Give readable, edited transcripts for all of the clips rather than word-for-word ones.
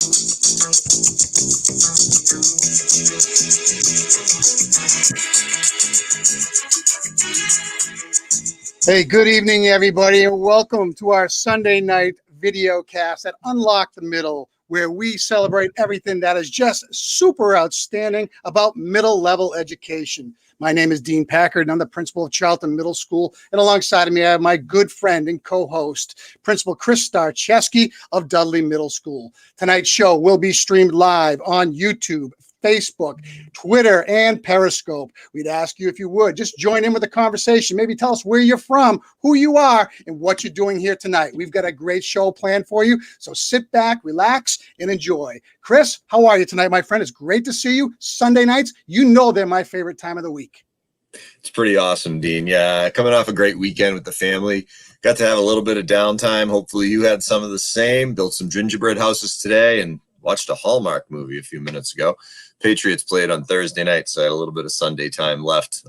Hey, good evening, everybody, and welcome to our Sunday night videocast at Unlock the Middle, where we celebrate everything that is just super outstanding about middle-level education. My name is Dean Packard, and I'm the principal of Charlton Middle School, and alongside of me, I have my good friend and co-host, Principal Chris Starcheski of Dudley Middle School. Tonight's show will be streamed live on YouTube, Facebook, Twitter, and Periscope. We'd ask you if you would just join in with the conversation. Maybe tell us where you're from, who you are, and what you're doing here tonight. We've got a great show planned for you, so sit back, relax, and enjoy. Chris, how are you tonight, my friend? It's great to see you. Sunday nights, you know they're my favorite time of the week. It's pretty awesome, Dean. Yeah, coming off a great weekend with the family. Got to have a little bit of downtime. Hopefully you had some of the same. Built some gingerbread houses today and watched a Hallmark movie a few minutes ago. Patriots played on Thursday night, so I had a little bit of Sunday time left.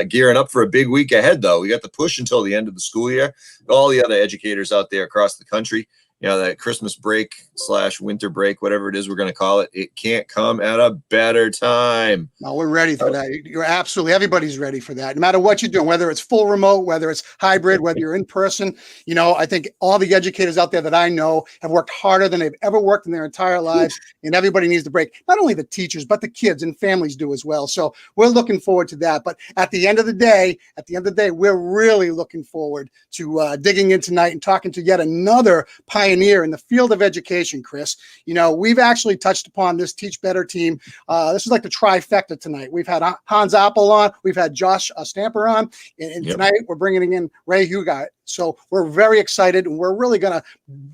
Gearing up for a big week ahead, though. We got the push until the end of the school year. All the other educators out there across the country, you know, that Christmas break / winter break, whatever it is we're going to call it, it can't come at a better time. No, we're ready for that. You're absolutely, everybody's ready for that. No matter what you're doing, whether it's full remote, whether it's hybrid, whether you're in person, you know, I think all the educators out there that I know have worked harder than they've ever worked in their entire lives. And everybody needs to break. Not only the teachers, but the kids and families do as well. So we're looking forward to that. But at the end of the day, we're really looking forward to digging in tonight and talking to yet another pioneer in the field of education, Chris. You know, we've actually touched upon this Teach Better team. This is like the trifecta tonight. We've had Hans Appel on, we've had Josh Stamper on, and yep. Tonight we're bringing in Rae Hughart. So we're very excited, and we're really going to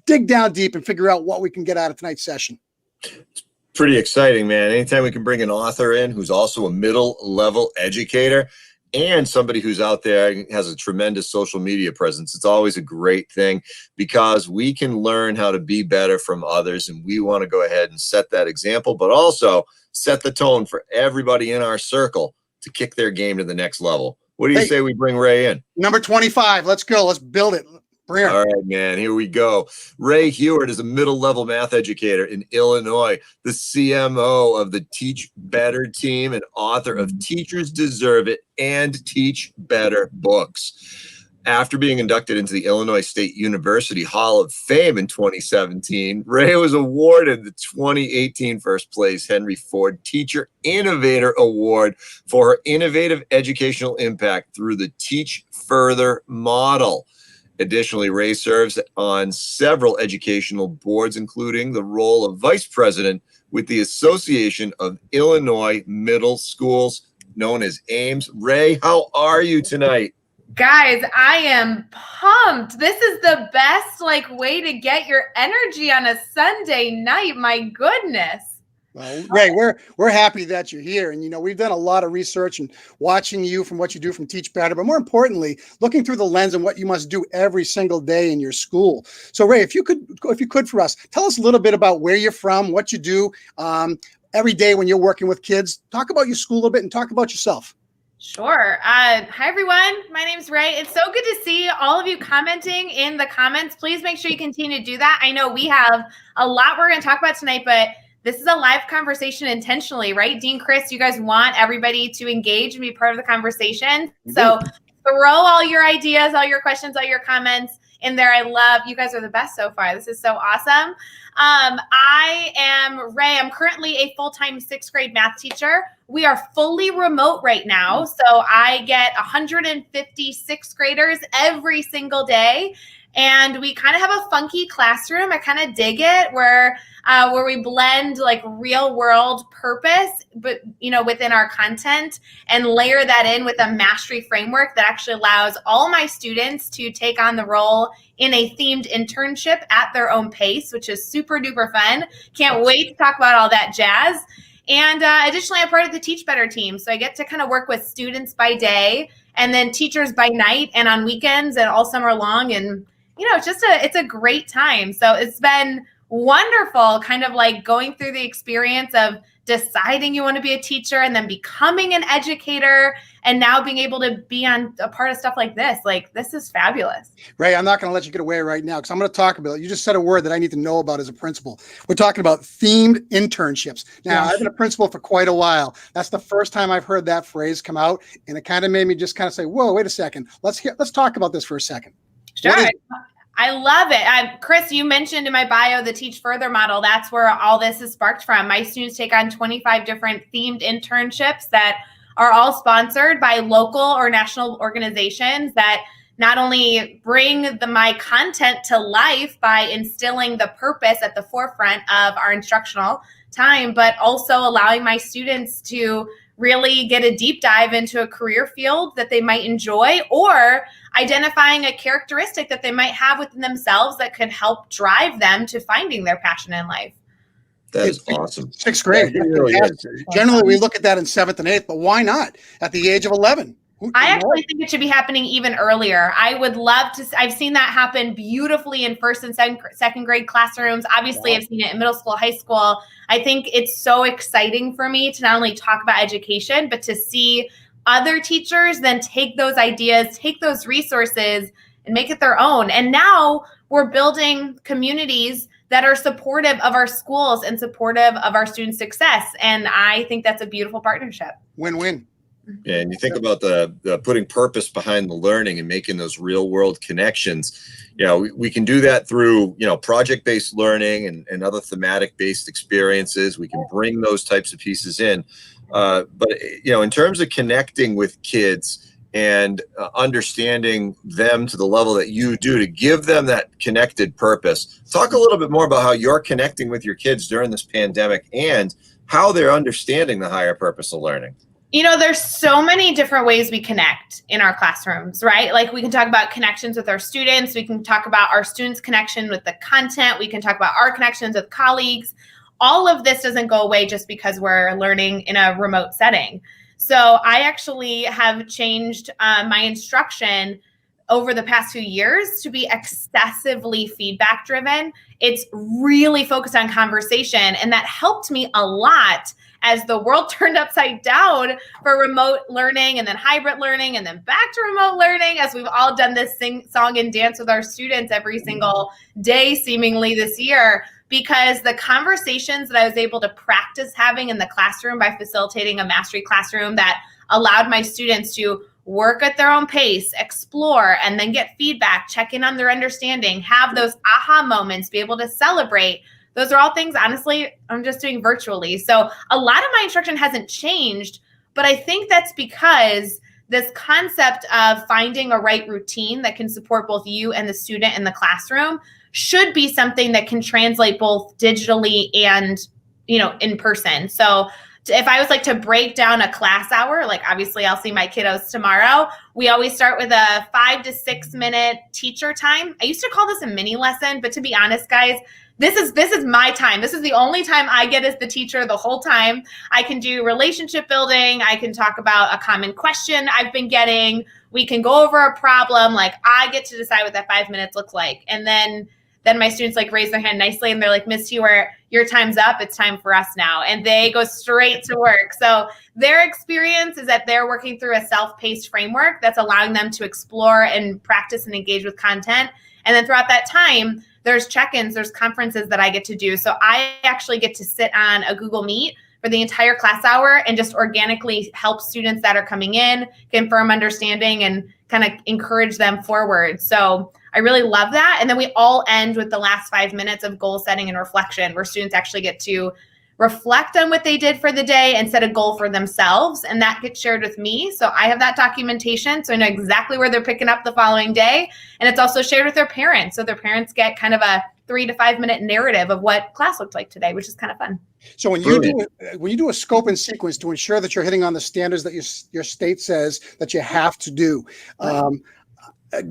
dig down deep and figure out what we can get out of tonight's session. It's pretty exciting, man. Anytime we can bring an author in who's also a middle-level educator and somebody who's out there and has a tremendous social media presence, it's always a great thing because we can learn how to be better from others, and we want to go ahead and set that example, but also set the tone for everybody in our circle to kick their game to the next level. What do you say we bring Rae in? Number 25. Let's go. Let's build it. All right, man, here we go. Rae Hughart is a middle-level math educator in Illinois, the CMO of the Teach Better team, and author of Teachers Deserve It and Teach Better books. After being inducted into the Illinois State University Hall of Fame in 2017, Rae was awarded the 2018 first place Henry Ford Teacher Innovator Award for her innovative educational impact through the Teach Further model. Additionally, Rae serves on several educational boards, including the role of vice president with the Association of Illinois Middle Schools, known as AIMS. Rae, how are you tonight? Guys, I am pumped. This is the best way to get your energy on a Sunday night. My goodness. Well, Rae, we're happy that you're here. And, you know, we've done a lot of research and watching you from what you do from Teach Better, but more importantly, looking through the lens of what you must do every single day in your school. So, Rae, if you could for us, tell us a little bit about where you're from, what you do every day when you're working with kids. Talk about your school a little bit and talk about yourself. Sure. Hi, everyone. My name's Rae. It's so good to see all of you commenting in the comments. Please make sure you continue to do that. I know we have a lot we're going to talk about tonight, but this is a live conversation intentionally, right? Dean, Chris, you guys want everybody to engage and be part of the conversation. So throw all your ideas, all your questions, all your comments in there. I love, you guys are the best so far. This is so awesome. I am Rae. I'm currently a full-time 6th grade math teacher. We are fully remote right now. So I get 150 6th graders every single day. And we kind of have a funky classroom. I kind of dig it where we blend real world purpose, but within our content, and layer that in with a mastery framework that actually allows all my students to take on the role in a themed internship at their own pace, which is super duper fun. Can't wait to talk about all that jazz. And additionally, I'm part of the Teach Better team. So I get to kind of work with students by day and then teachers by night and on weekends and all summer long. And it's a great time. So it's been wonderful, kind of like going through the experience of deciding you want to be a teacher and then becoming an educator and now being able to be on a part of stuff like this. Like, this is fabulous. Ray, I'm not going to let you get away right now because I'm going to talk about it. You just said a word that I need to know about as a principal. We're talking about themed internships. Now, I've been a principal for quite a while. That's the first time I've heard that phrase come out, and it kind of made me just kind of say, whoa, wait a second. Let's talk about this for a second. Sure. I love it. Chris, you mentioned in my bio the Teach Further model. That's where all this is sparked from. My students take on 25 different themed internships that are all sponsored by local or national organizations that not only bring my content to life by instilling the purpose at the forefront of our instructional time, but also allowing my students to really get a deep dive into a career field that they might enjoy, or identifying a characteristic that they might have within themselves that could help drive them to finding their passion in life. That is awesome. Sixth grade. Really Generally, we look at that in seventh and eighth, but why not at the age of 11? I actually think it should be happening even earlier. I would love to. I've seen that happen beautifully in first and second grade classrooms. Obviously, I've seen it in middle school, high school. I think it's so exciting for me to not only talk about education, but to see other teachers then take those ideas, take those resources, and make it their own. And now we're building communities that are supportive of our schools and supportive of our students' success. And I think that's a beautiful partnership. Win-win. Yeah, and you think about the putting purpose behind the learning and making those real world connections. You know, we can do that through, project-based learning and other thematic-based experiences. We can bring those types of pieces in. But, in terms of connecting with kids and understanding them to the level that you do to give them that connected purpose, talk a little bit more about how you're connecting with your kids during this pandemic and how they're understanding the higher purpose of learning. There's so many different ways we connect in our classrooms, right? Like, we can talk about connections with our students. We can talk about our students' connection with the content. We can talk about our connections with colleagues. All of this doesn't go away just because we're learning in a remote setting. So I actually have changed my instruction over the past few years to be excessively feedback driven. It's really focused on conversation, and that helped me a lot as the world turned upside down for remote learning and then hybrid learning and then back to remote learning, as we've all done this sing, song and dance with our students every single day seemingly this year, because the conversations that I was able to practice having in the classroom by facilitating a mastery classroom that allowed my students to work at their own pace, explore, and then get feedback, check in on their understanding, have those aha moments, be able to celebrate. Those are all things, honestly, I'm just doing virtually. So a lot of my instruction hasn't changed, but I think that's because this concept of finding a right routine that can support both you and the student in the classroom should be something that can translate both digitally and, in person. So if I was like to break down a class hour, like obviously I'll see my kiddos tomorrow, we always start with a 5 to 6 minute teacher time. I used to call this a mini lesson, but to be honest, guys, this is my time. This is the only time I get as the teacher the whole time. I can do relationship building. I can talk about a common question I've been getting. We can go over a problem. Like, I get to decide what that 5 minutes looks like. And then my students like raise their hand nicely and they're like, Miss T, your time's up. It's time for us now. And they go straight to work. So their experience is that they're working through a self-paced framework that's allowing them to explore and practice and engage with content. And then throughout that time, there's check-ins, there's conferences that I get to do. So I actually get to sit on a Google Meet for the entire class hour and just organically help students that are coming in, confirm understanding, and kind of encourage them forward. So I really love that. And then we all end with the last 5 minutes of goal setting and reflection, where students actually get to reflect on what they did for the day and set a goal for themselves. And that gets shared with me. So I have that documentation. So I know exactly where they're picking up the following day. And it's also shared with their parents. So their parents get kind of a 3 to 5 minute narrative of what class looked like today, which is kind of fun. So when you do a scope and sequence to ensure that you're hitting on the standards that your state says that you have to do,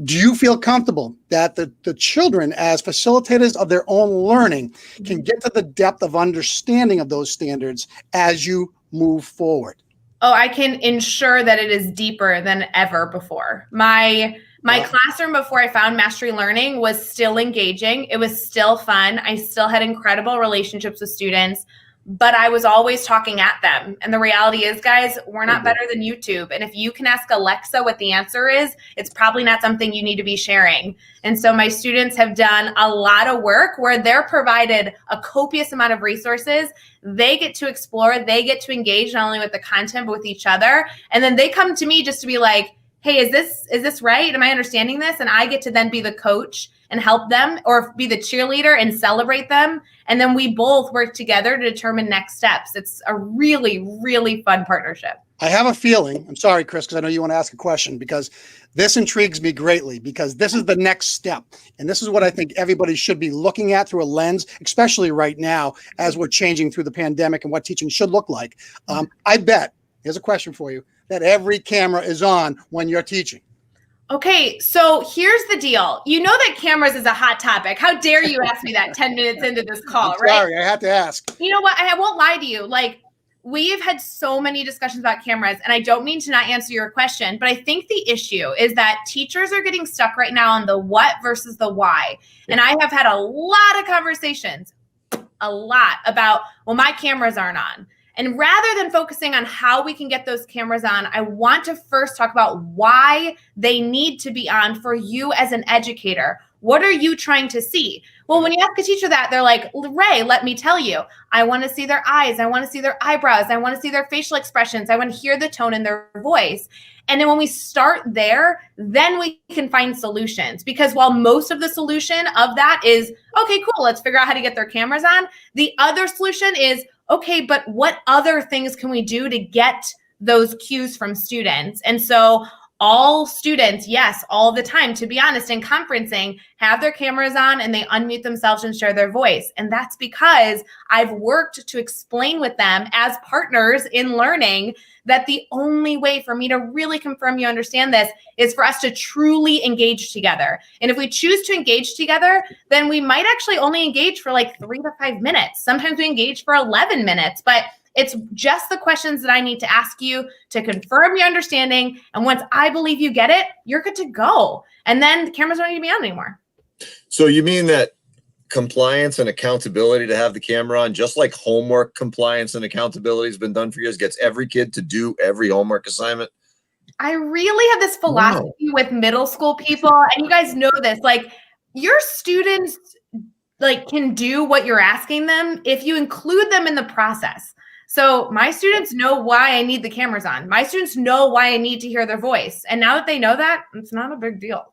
do you feel comfortable that the children, as facilitators of their own learning, can get to the depth of understanding of those standards as you move forward? Oh, I can ensure that it is deeper than ever before. My My Wow. classroom before I found Mastery Learning was still engaging. It was still fun. I still had incredible relationships with students, but I was always talking at them. And the reality is, guys, we're not better than YouTube. And if you can ask Alexa what the answer is, it's probably not something you need to be sharing. And so my students have done a lot of work where they're provided a copious amount of resources. They get to explore, they get to engage not only with the content, but with each other. And then they come to me just to be like, hey, is this right? Am I understanding this? And I get to then be the coach and help them, or be the cheerleader and celebrate them. And then we both work together to determine next steps. It's a really, really fun partnership. I have a feeling, I'm sorry, Chris, because I know you want to ask a question, because this intrigues me greatly, because this is the next step. And this is what I think everybody should be looking at through a lens, especially right now, as we're changing through the pandemic and what teaching should look like. I bet, here's a question for you, that every camera is on when you're teaching. Okay, so here's the deal. You know that cameras is a hot topic. How dare you ask me that 10 minutes into this call, I'm right? sorry, I had to ask. You know what? I won't lie to you. Like, we've had so many discussions about cameras, and I don't mean to not answer your question, but I think the issue is that teachers are getting stuck right now on the what versus the why. And I have had a lot of conversations, about, well, my cameras aren't on. And rather than focusing on how we can get those cameras on, I want to first talk about why they need to be on for you as an educator. What are you trying to see? Well, when you ask a teacher that, they're like, Rae, let me tell you, I want to see their eyes. I want to see their eyebrows. I want to see their facial expressions. I want to hear the tone in their voice. And then when we start there, then we can find solutions. Because while most of the solution of that is, okay, cool, let's figure out how to get their cameras on. The other solution is, okay, but what other things can we do to get those cues from students? And so all students, yes, all the time, to be honest, in conferencing, have their cameras on and they unmute themselves and share their voice. And that's because I've worked to explain with them as partners in learning that the only way for me to really confirm you understand this is for us to truly engage together. And if we choose to engage together, then we might actually only engage for like 3 to 5 minutes. Sometimes we engage for 11 minutes, but it's just the questions that I need to ask you to confirm your understanding. And once I believe you get it, you're good to go. And then the cameras don't need to be on anymore. So you mean that compliance and accountability to have the camera on, just like homework compliance and accountability has been done for years, gets every kid to do every homework assignment? I really have this philosophy with middle school people, and you guys know this, like, your students like can do what you're asking them if you include them in the process. So my students know why I need the cameras on. My students know why I need to hear their voice. And now that they know that, it's not a big deal.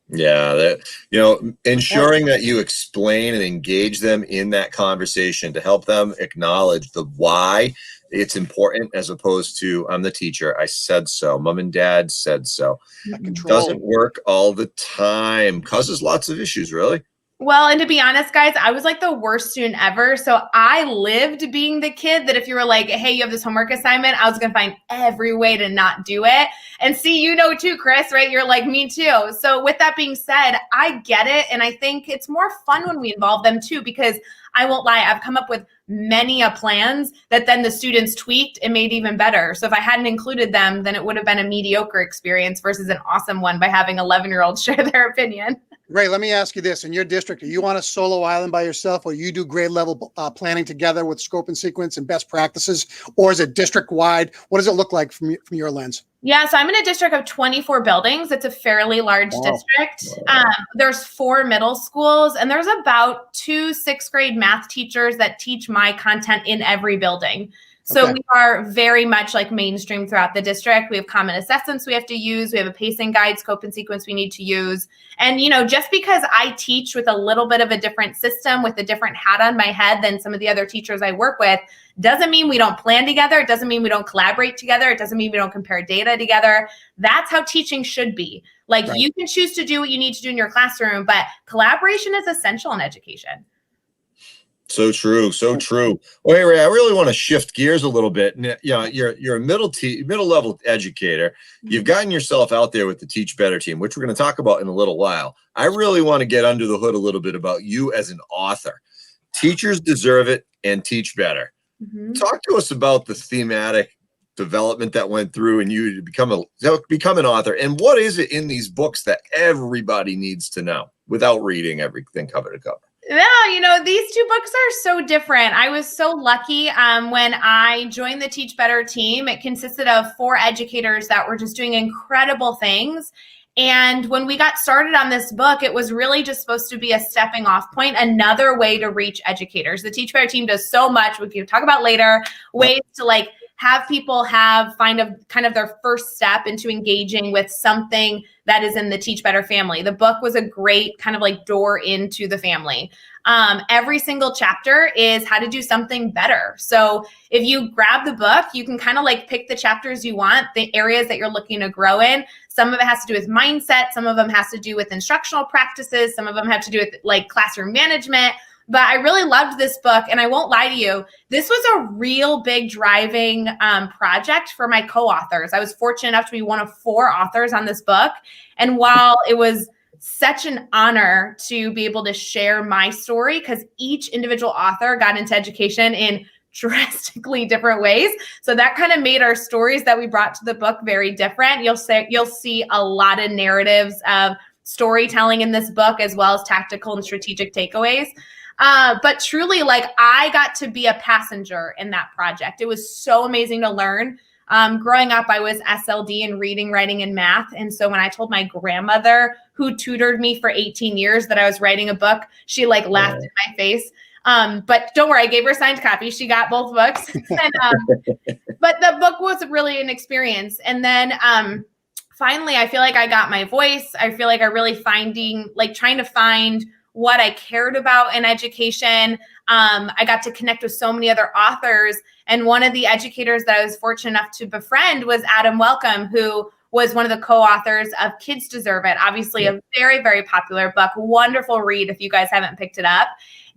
Yeah, that, ensuring that you explain and engage them in that conversation to help them acknowledge the why it's important, as opposed to, I'm the teacher, I said so, mom and dad said so. Doesn't work all the time, causes lots of issues, really. Well, and to be honest, guys, I was like the worst student ever. So I lived being the kid that if you were like, hey, you have this homework assignment, I was going to find every way to not do it. And see, you know too, Chris, right? You're like me too. So with that being said, I get it. And I think it's more fun when we involve them too, because I won't lie, I've come up with many plans that then the students tweaked and made even better. So if I hadn't included them, then it would have been a mediocre experience versus an awesome one by having 11-year-olds share their opinion. Rae, let me ask you this. In your district, are you on a solo island by yourself, or you do grade level planning together with scope and sequence and best practices, or is it district wide? What does it look like from your lens? Yeah, so I'm in a district of 24 buildings. It's a fairly large district. There's 4 middle schools, and there's about 2 6th grade math teachers that teach my content in every building. So we are very much like mainstream throughout the district. We have common assessments we have to use. We have a pacing guide, scope and sequence we need to use. And, just because I teach with a little bit of a different system, with a different hat on my head than some of the other teachers I work with, doesn't mean we don't plan together. It doesn't mean we don't collaborate together. It doesn't mean we don't compare data together. That's how teaching should be. Like, you can choose to do what you need to do in your classroom, but collaboration is essential in education. So true, so true. Well, hey, Rae, I really want to shift gears a little bit. You're a middle level educator. You've gotten yourself out there with the Teach Better team, which we're going to talk about in a little while. I really want to get under the hood a little bit about you as an author. Teachers deserve it and teach better. Talk to us about the thematic development that went through and you to become an author? And what is it in these books that everybody needs to know without reading everything cover to cover? Yeah, these two books are so different. I was so lucky when I joined the Teach Better team. It consisted of 4 educators that were just doing incredible things. And when we got started on this book, it was really just supposed to be a stepping off point, another way to reach educators. The Teach Better team does so much, we can talk about later, ways to have people find a kind of their first step into engaging with something that is in the Teach Better family. The book was a great kind of door into the family. Every single chapter is how to do something better. So if you grab the book, you can kind of pick the chapters you want, the areas that you're looking to grow in. Some of it has to do with mindset. Some of them has to do with instructional practices. Some of them have to do with classroom management. But I really loved this book, and I won't lie to you, this was a real big driving project for my co-authors. I was fortunate enough to be one of 4 authors on this book. And while it was such an honor to be able to share my story, because each individual author got into education in drastically different ways. So that kind of made our stories that we brought to the book very different. You'll see a lot of narratives of storytelling in this book, as well as tactical and strategic takeaways. But truly, I got to be a passenger in that project. It was so amazing to learn. Growing up, I was SLD in reading, writing, and math. And so when I told my grandmother, who tutored me for 18 years, that I was writing a book, she laughed in my face. But don't worry, I gave her a signed copy. She got both books. But the book was really an experience. And then finally, I feel like I got my voice. I feel like I really trying to find what I cared about in education. I got to connect with so many other authors. And one of the educators that I was fortunate enough to befriend was Adam Welcome, who was one of the co-authors of Kids Deserve It. Obviously a very, very popular book, wonderful read if you guys haven't picked it up.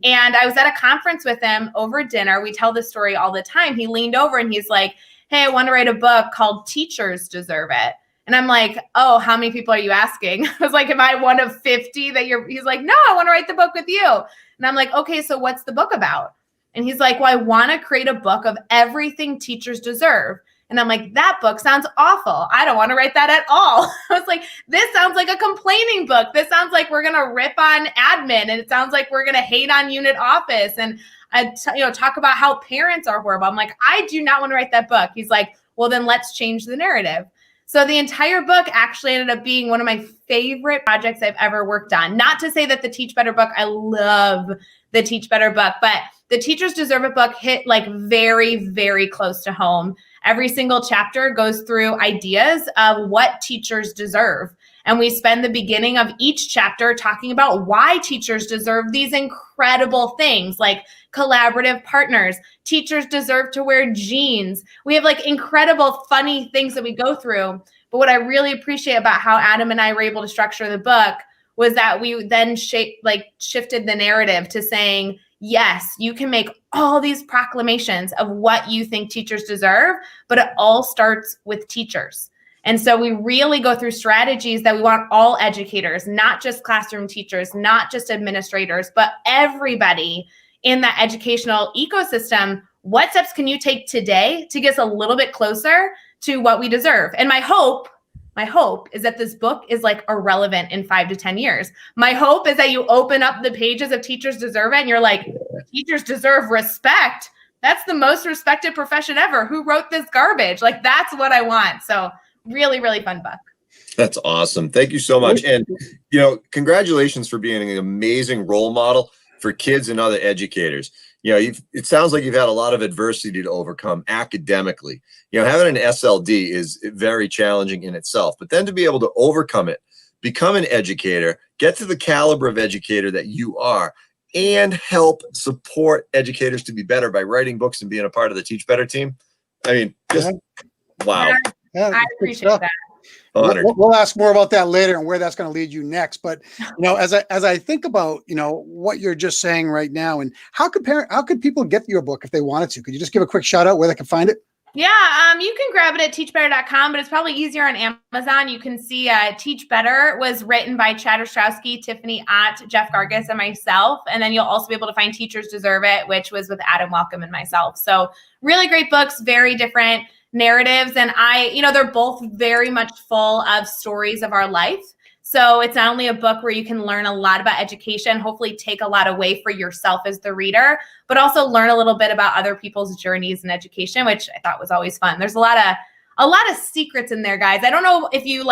And I was at a conference with him over dinner. We tell this story all the time. He leaned over and he's like, hey, I want to write a book called Teachers Deserve It. And I'm like, oh, how many people are you asking? I was like, am I one of 50 that he's like, no, I want to write the book with you. And I'm like, okay, so what's the book about? And he's like, well, I want to create a book of everything teachers deserve. And I'm like, that book sounds awful. I don't want to write that at all. I was like, this sounds like a complaining book. This sounds like we're going to rip on admin. And it sounds like we're going to hate on unit office. And talk about how parents are horrible. I'm like, I do not want to write that book. He's like, well, then let's change the narrative. So the entire book actually ended up being one of my favorite projects I've ever worked on. Not to say that the Teach Better book, I love the Teach Better book, but the Teachers Deserve It book hit very, very close to home. Every single chapter goes through ideas of what teachers deserve. And we spend the beginning of each chapter talking about why teachers deserve these incredible things like collaborative partners. Teachers deserve to wear jeans. We have incredible, funny things that we go through. But what I really appreciate about how Adam and I were able to structure the book was that we then shifted the narrative to saying, yes, you can make all these proclamations of what you think teachers deserve, but it all starts with teachers. And so we really go through strategies that we want all educators, not just classroom teachers, not just administrators, but everybody in that educational ecosystem. What steps can you take today to get us a little bit closer to what we deserve? And my hope is that this book is irrelevant in 5 to 10 years. My hope is that you open up the pages of Teachers Deserve It and you're like, teachers deserve respect. That's the most respected profession ever. Who wrote this garbage? That's what I want. So really, really fun book. That's awesome. Thank you so much. And, congratulations for being an amazing role model for kids and other educators. It sounds like you've had a lot of adversity to overcome academically. Having an SLD is very challenging in itself, but then to be able to overcome it, become an educator, get to the caliber of educator that you are, and help support educators to be better by writing books and being a part of the Teach Better team. I mean, wow. Yeah, I appreciate that. We'll ask more about that later and where that's going to lead you next. But as I think about what you're just saying right now, and how could people get your book if they wanted to? Could you just give a quick shout out where they can find it? Yeah, you can grab it at teachbetter.com, but it's probably easier on Amazon. You can see Teach Better was written by Chad Ostrowski, Tiffany Ott, Jeff Gargis, and myself. And then you'll also be able to find Teachers Deserve It, which was with Adam Welcome and myself. So really great books, very different narratives. And they're both very much full of stories of our life. So it's not only a book where you can learn a lot about education, hopefully take a lot away for yourself as the reader, but also learn a little bit about other people's journeys in education, which I thought was always fun. There's a lot of secrets in there, guys. I don't know if you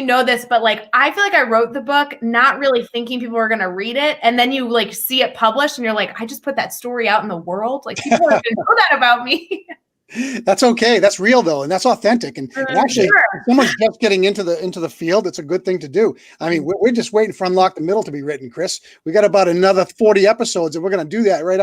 know this, but I feel like I wrote the book not really thinking people were going to read it. And then you see it published and you're like, I just put that story out in the world. People are going to know that about me. That's okay. That's real though, and that's authentic. And actually, Sure. if someone's just getting into the field, it's a good thing to do. I mean, we're just waiting for Unlock the Middle to be written, Chris. We got about another 40 episodes, and we're going to do that right.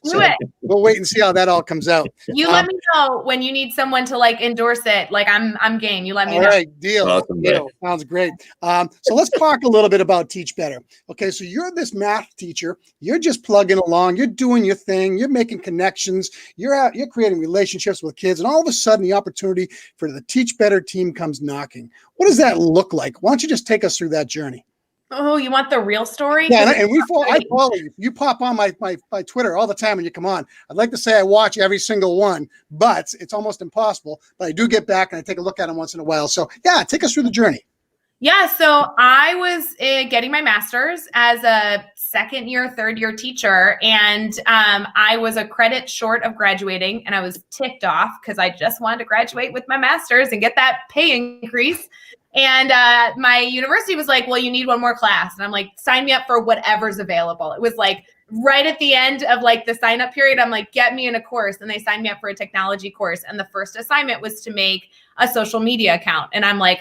Do it. We'll wait and see how that all comes out. You let me know when you need someone to endorse it. I'm game. You let me know. All right, deal. Awesome, Deal. Sounds great. So let's talk a little bit about Teach Better. Okay, so you're this math teacher. You're just plugging along. You're doing your thing. You're making connections. You're creating relationships with kids, and all of a sudden, the opportunity for the Teach Better team comes knocking. What does that look like? Why don't you just take us through that journey? Oh, you want the real story? Yeah, and I follow you. You pop on my Twitter all the time when you come on. I'd like to say I watch every single one, but it's almost impossible. But I do get back and I take a look at them once in a while. So yeah, take us through the journey. Yeah, so I was getting my master's as a second year, third year teacher, and I was a credit short of graduating, and I was ticked off because I just wanted to graduate with my master's and get that pay increase. And my university was like, well, you need one more class. And I'm like, sign me up for whatever's available. It was right at the end of the sign up period. I'm like, get me in a course. And they signed me up for a technology course. And the first assignment was to make a social media account. And I'm like,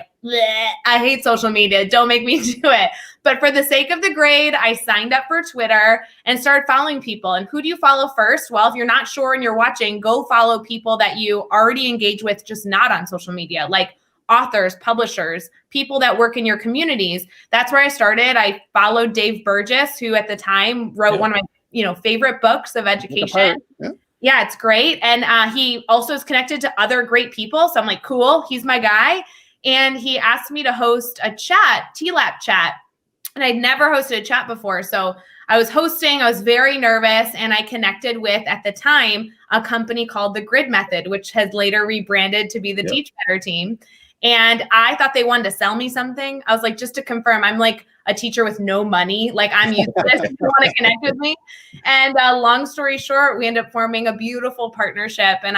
I hate social media. Don't make me do it. But for the sake of the grade, I signed up for Twitter and started following people. And who do you follow first? Well, if you're not sure and you're watching, go follow people that you already engage with, just not on social media, like authors, publishers, people that work in your communities. That's where I started. I followed Dave Burgess, who at the time wrote one of my favorite books of education. Yeah, it's great. And he also is connected to other great people. So I'm like, cool, he's my guy. And he asked me to host a chat, TLAP chat. And I'd never hosted a chat before. So I was hosting, I was very nervous, and I connected with, at the time, a company called The Grid Method, which has later rebranded to be the Teach Better team. And I thought they wanted to sell me something. I was like, just to confirm, I'm like a teacher with no money. I'm used to this. You want to connect with me? And long story short, we ended up forming a beautiful partnership. And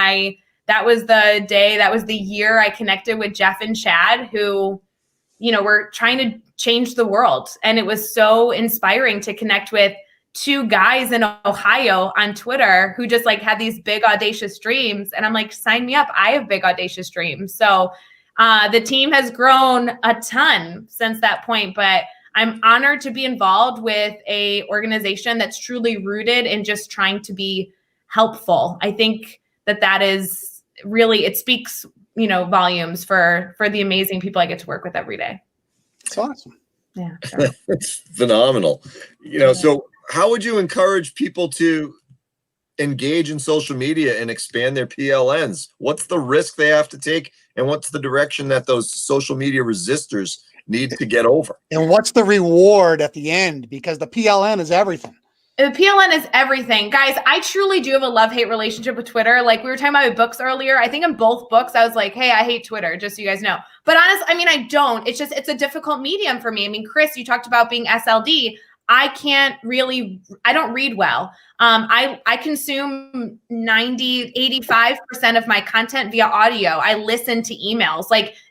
that was the year I connected with Jeff and Chad, who, were trying to change the world. And it was so inspiring to connect with two guys in Ohio on Twitter who just had these big, audacious dreams. And I'm like, sign me up. I have big, audacious dreams. So the team has grown a ton since that point, but I'm honored to be involved with a organization that's truly rooted in just trying to be helpful. I think that is really, it speaks, volumes for the amazing people I get to work with every day. It's awesome. Yeah. Sure. It's phenomenal. So how would you encourage people to engage in social media and expand their PLNs? What's the risk they have to take, and what's the direction that those social media resistors need to get over? And what's the reward at the end? Because the PLN is everything. The PLN is everything. Guys, I truly do have a love-hate relationship with Twitter. We were talking about my books earlier. I think in both books, I was like, hey, I hate Twitter, just so you guys know. But honestly, I don't. It's a difficult medium for me. Chris, you talked about being SLD. I don't read well. I consume 85% of my content via audio. I listen to emails.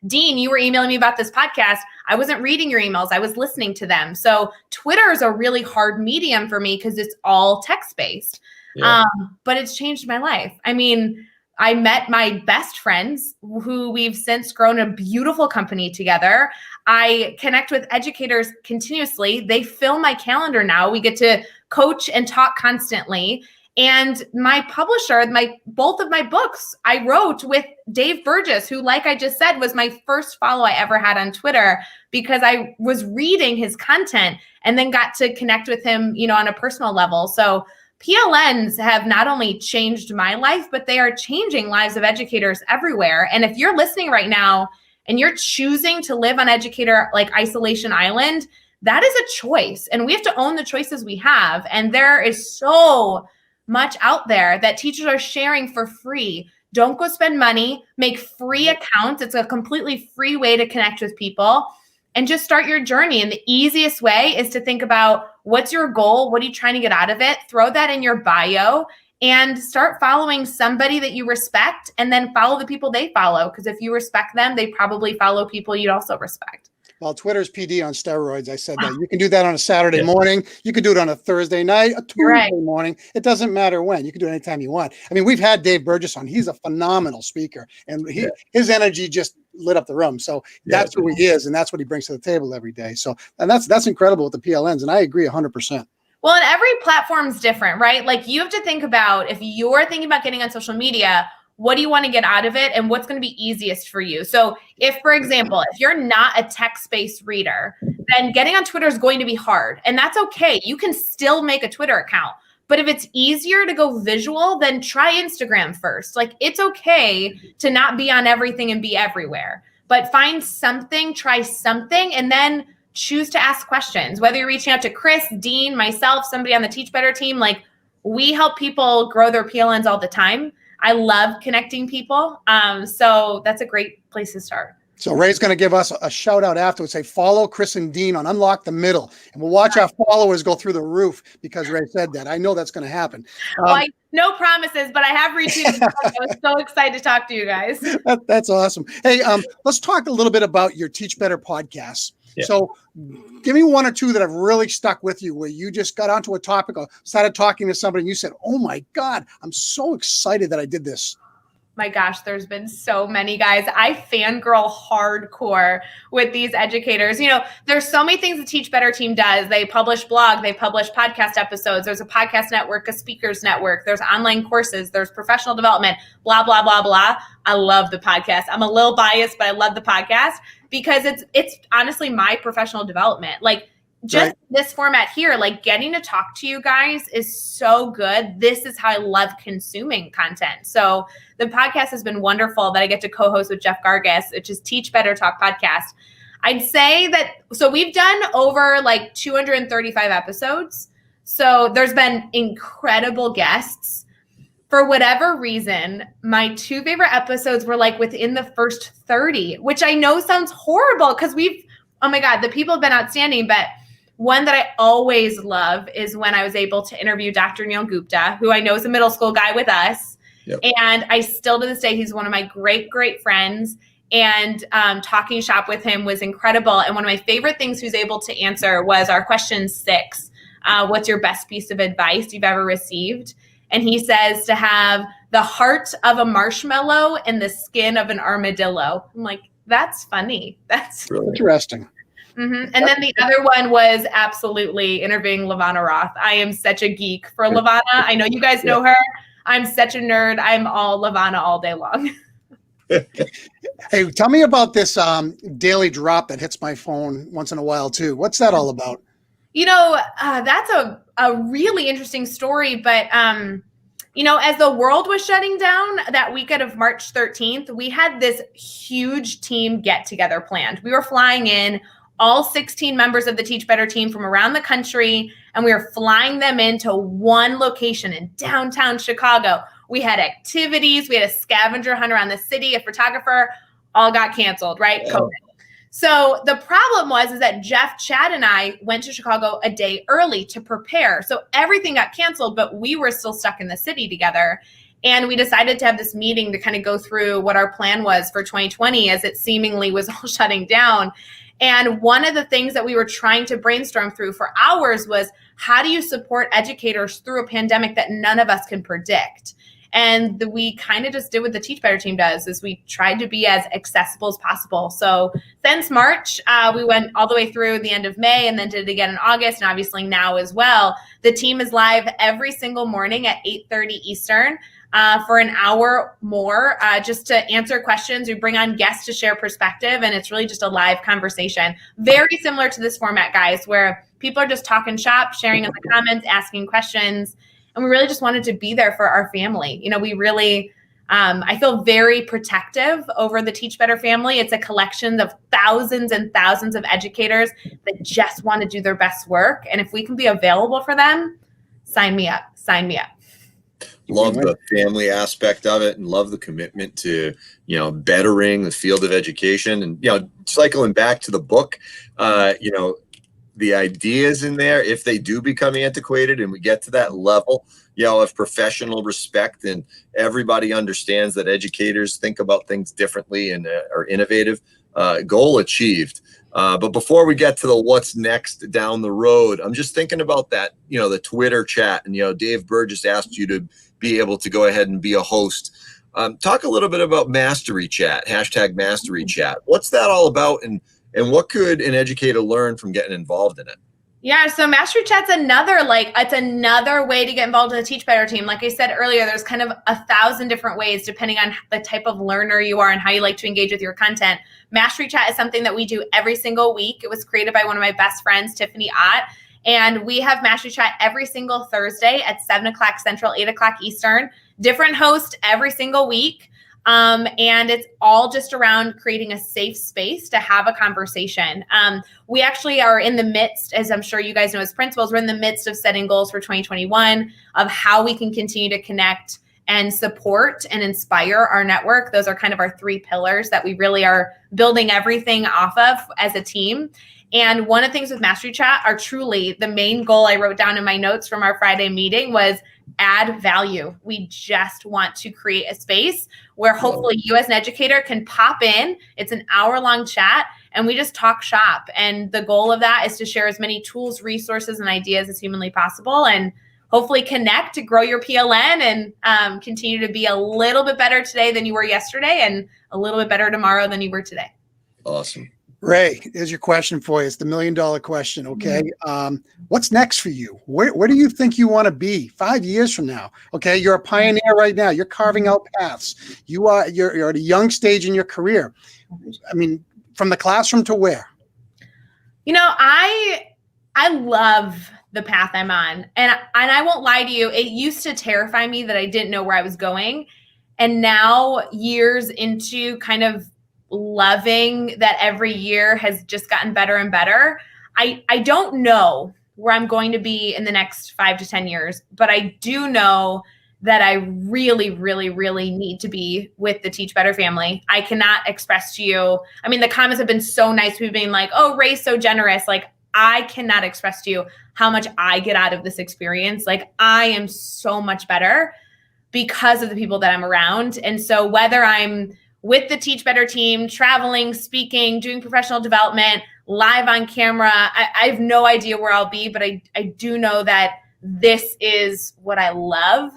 Dean, you were emailing me about this podcast. I wasn't reading your emails. I was listening to them. So Twitter is a really hard medium for me because it's all text-based. Yeah. But it's changed my life. I met my best friends who we've since grown a beautiful company together. I connect with educators continuously. They fill my calendar now. We get to coach and talk constantly. And my publisher, both of my books, I wrote with Dave Burgess, who, like I just said, was my first follow I ever had on Twitter because I was reading his content and then got to connect with him, on a personal level. So PLNs have not only changed my life, but they are changing lives of educators everywhere. And if you're listening right now and you're choosing to live on educator like Isolation Island, that is a choice. And we have to own the choices we have. And there is so much out there that teachers are sharing for free. Don't go spend money, make free accounts. It's a completely free way to connect with people and just start your journey. And the easiest way is to think about what's your goal? What are you trying to get out of it? Throw that in your bio and start following somebody that you respect, and then follow the people they follow. Because if you respect them, they probably follow people you'd also respect. Well, Twitter's PD on steroids. I said that. You can do that on a Saturday morning. You can do it on a Thursday night, a Tuesday morning. It doesn't matter when. You can do it anytime you want. I mean, we've had Dave Burgess on. He's a phenomenal speaker, and his energy just lit up the room. So that's who he is, and that's what he brings to the table every day. So, and that's incredible with the PLNs, and I agree 100%. Well, and every platform's different, right? Like, you have to think about, if you're thinking about getting on social media, what do you want to get out of it and what's going to be easiest for you? So if, for example, if you're not a text-based reader, then getting on Twitter is going to be hard. And that's okay. You can still make a Twitter account. But if it's easier to go visual, then try Instagram first. Like, it's okay to not be on everything and be everywhere. But find something, try something, and then choose to ask questions. Whether you're reaching out to Chris, Dean, myself, somebody on the Teach Better team, like, we help people grow their PLNs all the time. I love connecting people. So that's a great place to start. So Ray's going to give us a shout out afterwards. Say, follow Chris and Dean on Unlock the Middle. And we'll watch our followers go through the roof because Ray said that. I know that's going to happen. No promises, but I have retweeted. I was so excited to talk to you guys. That's awesome. Hey, let's talk a little bit about your Teach Better podcasts. Yeah. So give me one or two that have really stuck with you, where you just got onto a topic or started talking to somebody and you said, oh my God, I'm so excited that I did this. My gosh, there's been so many, guys. I fangirl hardcore with these educators. You know, there's so many things the Teach Better team does. They publish blog, they publish podcast episodes. There's a podcast network, a speakers network. There's online courses. There's professional development, blah, blah, blah, blah. I love the podcast. I'm a little biased, but I love the podcast because it's honestly my professional development. Like, just this format here, like, getting to talk to you guys is so good. This is how I love consuming content. So the podcast has been wonderful that I get to co-host with Jeff Gargas, which is Teach Better Talk podcast. I'd say that, so we've done over like 235 episodes. So there's been incredible guests. For whatever reason, my two favorite episodes were like within the first 30, which I know sounds horrible because oh my God, the people have been outstanding, but one that I always love is when I was able to interview Dr. Neil Gupta, who I know is a middle school guy with us. Yep. And I still, to this day, he's one of my great, great friends. And talking shop with him was incredible. And one of my favorite things he was able to answer was our question 6. What's your best piece of advice you've ever received? And he says to have the heart of a marshmallow and the skin of an armadillo. I'm like, that's funny. That's really interesting. Mm-hmm. And then the other one was absolutely interviewing Lavana Roth. I am such a geek for Lavana. I know you guys know her. I'm such a nerd. I'm all Lavana all day long. Hey, tell me about this daily drop that hits my phone once in a while too. What's that all about? You know, that's a really interesting story. But, you know, as the world was shutting down that weekend of March 13th, we had this huge team get together planned. We were flying in all 16 members of the Teach Better team from around the country, and we were flying them into one location in downtown Chicago. We had activities, we had a scavenger hunt around the city, a photographer, all got canceled, right? Yeah. COVID. So the problem is that Jeff, Chad, and I went to Chicago a day early to prepare. So everything got canceled, but we were still stuck in the city together. And we decided to have this meeting to kind of go through what our plan was for 2020 as it seemingly was all shutting down. And one of the things that we were trying to brainstorm through for hours was, how do you support educators through a pandemic that none of us can predict? And we kind of just did what the Teach Better team does, is we tried to be as accessible as possible. So since March, we went all the way through the end of May and then did it again in August, and obviously now as well. The team is live every single morning at 8:30 Eastern. For an hour more, just to answer questions. We bring on guests to share perspective, and it's really just a live conversation. Very similar to this format, guys, where people are just talking shop, sharing in the comments, asking questions. And we really just wanted to be there for our family. You know, we really, I feel very protective over the Teach Better family. It's a collection of thousands and thousands of educators that just want to do their best work. And if we can be available for them, sign me up, sign me up. Love the family aspect of it and love the commitment to, you know, bettering the field of education. And, you know, cycling back to the book, you know, the ideas in there, if they do become antiquated and we get to that level, you know, of professional respect and everybody understands that educators think about things differently and are innovative, goal achieved. But before we get to the what's next down the road, I'm just thinking about that, you know, the Twitter chat. And, you know, Dave Burgess asked you to be able to go ahead and be a host. Talk a little bit about Mastery Chat, hashtag Mastery Chat. What's that all about? And what could an educator learn from getting involved in it? Yeah, so Mastery Chat's it's another way to get involved in the Teach Better team. Like I said earlier, there's kind of 1,000 different ways depending on the type of learner you are and how you like to engage with your content. Mastery Chat is something that we do every single week. It was created by one of my best friends, Tiffany Ott. And we have Mastery Chat every single Thursday at 7 o'clock Central, 8 o'clock Eastern. Different host every single week. And it's all just around creating a safe space to have a conversation. We actually are in the midst, as I'm sure you guys know as principals, we're in the midst of setting goals for 2021 of how we can continue to connect and support and inspire our network. Those are kind of our 3 pillars that we really are building everything off of as a team. And one of the things with Mastery Chat are truly the main goal I wrote down in my notes from our Friday meeting was add value. We just want to create a space where hopefully you as an educator can pop in. It's an hour-long chat and we just talk shop. And the goal of that is to share as many tools, resources, and ideas as humanly possible and hopefully connect to grow your PLN and continue to be a little bit better today than you were yesterday and a little bit better tomorrow than you were today. Awesome. Rae, here's your question for you. It's the $1 million question. Okay. What's next for you? Where do you think you want to be 5 years from now? Okay. You're a pioneer right now. You're carving out paths. You're at a young stage in your career. I mean, from the classroom to where? You know, I love the path I'm on. And I won't lie to you. It used to terrify me that I didn't know where I was going. And now years into kind of loving that every year has just gotten better and better. I don't know where I'm going to be in the next 5 to 10 years, but I do know that I really, really, really need to be with the Teach Better family. I cannot express to you, I mean, the comments have been so nice. We've been like, oh, Rae's so generous. Like, I cannot express to you how much I get out of this experience. Like, I am so much better because of the people that I'm around. And so whether I'm with the Teach Better team, traveling, speaking, doing professional development, live on camera, I have no idea where I'll be, but I do know that this is what I love.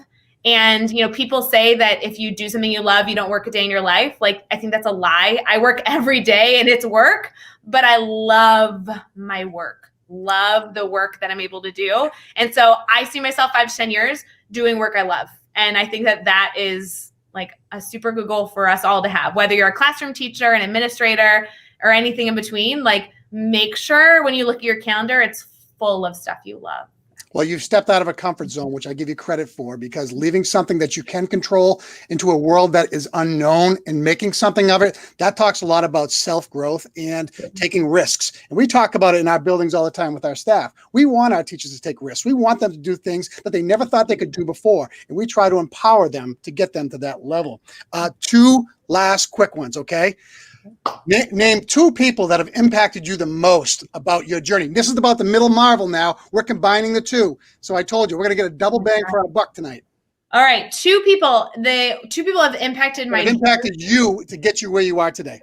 And, you know, people say that if you do something you love, you don't work a day in your life. Like, I think that's a lie. I work every day and it's work, but I love my work, love the work that I'm able to do. And so I see myself 5 to 10 years doing work I love. And I think that is like a super good goal for us all to have, whether you're a classroom teacher, an administrator, or anything in between. Like, make sure when you look at your calendar, it's full of stuff you love. Well, you've stepped out of a comfort zone, which I give you credit for, because leaving something that you can control into a world that is unknown and making something of it, that talks a lot about self-growth and taking risks. And we talk about it in our buildings all the time with our staff. We want our teachers to take risks. We want them to do things that they never thought they could do before. And we try to empower them to get them to that level. 2 last quick ones, okay? Name 2 people that have impacted you the most about your journey. This is about the middle marvel now. We're combining the 2. So I told you, we're going to get a double bang for our buck tonight. All right. 2 people. The 2 people have impacted you to get you where you are today.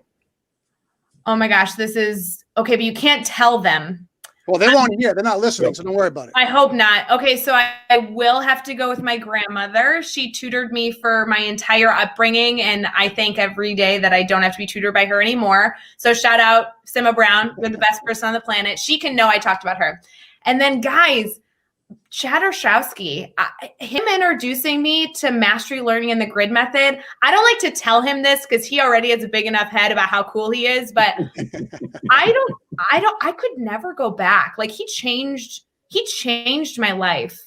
Oh my gosh. This is okay, but you can't tell them. Well, they won't hear. They're not listening, so don't worry about it. I hope not. Okay, so I will have to go with my grandmother. She tutored me for my entire upbringing, and I thank every day that I don't have to be tutored by her anymore. So shout out, Simma Brown. You're the best person on the planet. She can know I talked about her. And then, guys, Chad Orszowski, him introducing me to mastery learning and the grid method. I don't like to tell him this because he already has a big enough head about how cool he is, but I could never go back. Like, he changed my life.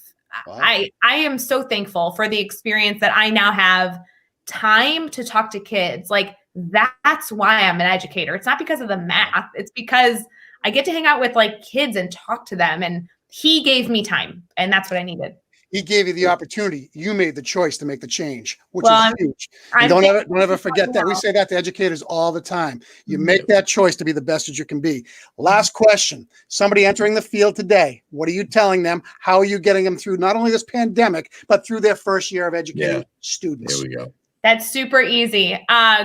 Wow. I am so thankful for the experience that I now have time to talk to kids. Like that's why I'm an educator. It's not because of the math. It's because I get to hang out with like kids and talk to them. And he gave me time, and that's what I needed. He gave you the opportunity. You made the choice to make the change, which Well, is huge. And don't ever forget that. We say that to educators all the time. You make that choice to be the best that you can be. Last question. Somebody entering the field today, what are you telling them? How are you getting them through not only this pandemic, but through their first year of educating students? There we go. That's super easy.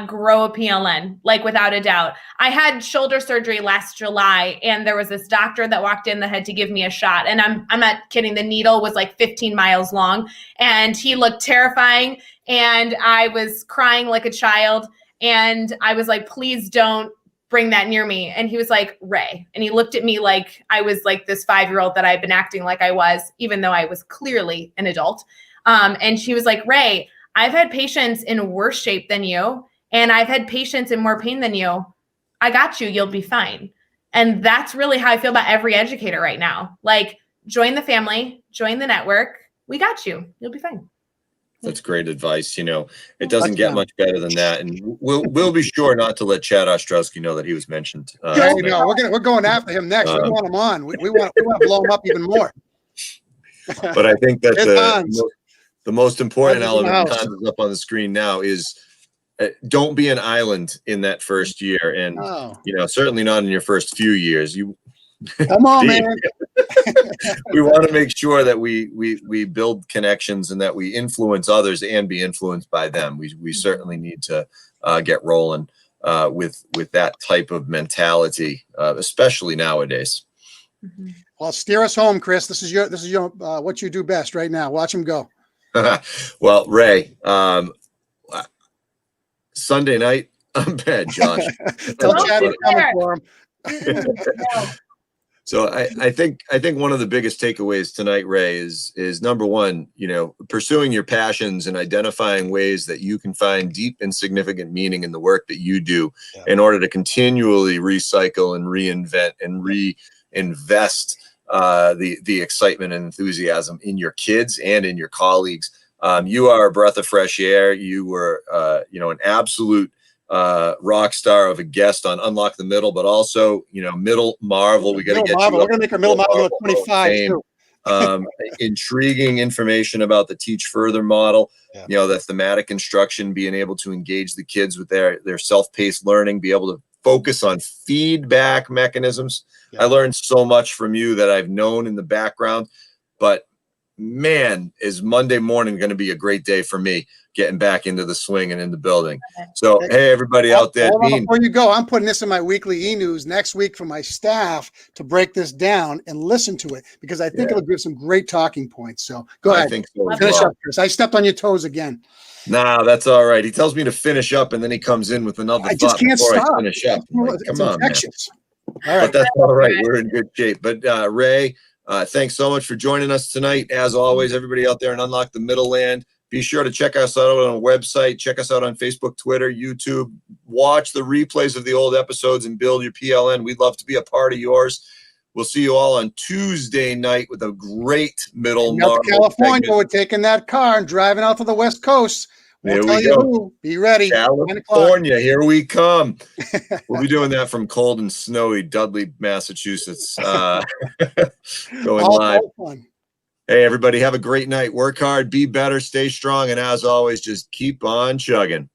Grow a PLN, like without a doubt. I had shoulder surgery last July, and there was this doctor that walked in that had to give me a shot. And I'm not kidding. The needle was like 15 miles long, and he looked terrifying. And I was crying like a child. And I was like, please don't bring that near me. And he was like, Rae. And he looked at me like I was like this 5-year-old that I'd been acting like I was, even though I was clearly an adult. And she was like, Rae, I've had patients in worse shape than you, and I've had patients in more pain than you. I got you. You'll be fine. And that's really how I feel about every educator right now. Like, join the family, join the network. We got you. You'll be fine. That's great advice. You know, it doesn't get much better than that. And we'll be sure not to let Chad Ostrowski know that he was mentioned. Yeah, no, we're going after him next. We want him on. We want to blow him up even more. But I think that the most important element, Hans is up on the screen now, is don't be an island in that first year. And, you know, certainly not in your first few years. Come on, man. We want to make sure that we build connections and that we influence others and be influenced by them. We certainly need to get rolling with that type of mentality, especially nowadays. Well, steer us home, Chris. This is your what you do best right now. Watch him go. Well, Rae, Sunday night, I'm bad, Josh. Tell Chad we're coming for him. So I think one of the biggest takeaways tonight, Rae, is number one, you know, pursuing your passions and identifying ways that you can find deep and significant meaning in the work that you do in order to continually recycle and reinvent and reinvest the excitement and enthusiasm in your kids and in your colleagues. You are a breath of fresh air. You were, you know, an absolute rock star of a guest on Unlock the Middle, but also, you know, Middle Marvel. We got to get you. We're going to make our Middle Marvel at 25 too. Intriguing information about the Teach Further model. You know, the thematic instruction, being able to engage the kids with their self-paced learning, be able to focus on feedback mechanisms. I learned so much from you that I've known in the background, but man, is Monday morning going to be a great day for me getting back into the swing and in the building. So, hey, everybody out there. Before you go, I'm putting this in my weekly e-news next week for my staff to break this down and listen to it, because I think it'll give some great talking points. So go ahead. I think so. Finish up, Chris. I stepped on your toes again. Nah, that's all right. He tells me to finish up, and then he comes in with another I just can't before stop. I finish up. Like, come on, man. All right. But that's all right. We're in good shape. But Rae, thanks so much for joining us tonight. As always, everybody out there in Unlock the Middle Land, be sure to check us out on our website. Check us out on Facebook, Twitter, YouTube. Watch the replays of the old episodes and build your PLN. We'd love to be a part of yours. We'll see you all on Tuesday night with a great Middle Marvel. California, we're taking that car and driving out to the West Coast. We'll tell you who. Be ready. California, here we come. We'll be doing that from cold and snowy Dudley, Massachusetts. Going live. Hey, everybody, have a great night. Work hard, be better, stay strong, and as always, just keep on chugging.